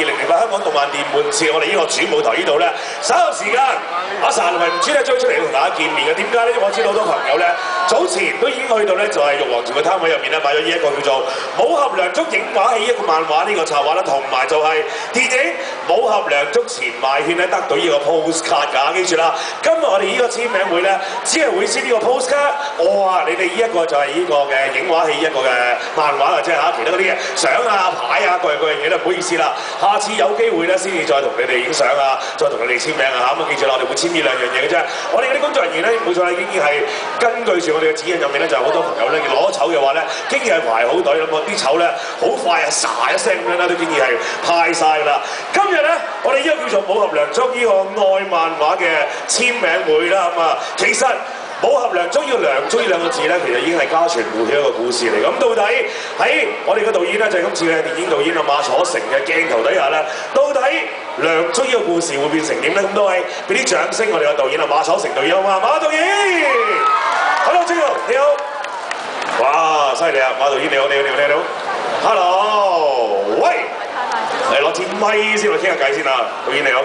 2008香港動漫電玩節，我哋呢個主舞台呢度咧，稍後時間阿 Sa 同埋吳尊咧將出嚟同大家見面嘅。點解咧？我知道好多朋友咧早前都已經去到咧就係玉皇朝嘅攤位入面咧買咗呢一個叫做《武俠良足影畫戲》一個漫畫呢個插畫啦，同埋就係電影《武俠良足前賣券》咧得到呢個 postcard 㗎，記住啦！今日我哋呢個簽名會咧，只係會簽呢個 postcard。哇！你哋呢一個就係呢個嘅影畫戲一個嘅漫畫嘅啫嚇，其他嗰啲嘅相啊、牌啊、各樣嘢咧，唔好意思啦，下次有機會咧先至再同你哋影相啊，再同你哋簽名啊嚇。咁啊記住啦，我哋會簽呢兩樣嘢嘅啫。我哋嗰啲工作人員咧，冇錯啦，已經係根據住我哋嘅指引入面咧，就係好多朋友咧要攞籌嘅話咧，經已係排好隊咁啊，啲籌咧好快啊，沙一聲咁樣啦，都經已係派晒啦。今日咧，我哋呢個叫做《武俠良足》呢個愛漫畫嘅簽名會啦，咁啊，其實武俠良足呢個良足呢兩個字咧，其實已經係家傳戶曉一個故事嚟。咁到底喺我哋嘅導演咧，就係今次嘅電影導演啊馬楚成嘅鏡頭底下咧，到底良足呢個故事會變成點咧？咁多位俾啲掌聲，我哋嘅導演啊馬楚成導演好嘛？馬導演 ，Hello， 張導你好，哇，犀利啊！馬導演你好，你好，你好，你好 ，Hello， 喂，嚟攞支咪先，我傾下偈先啊，導演你好。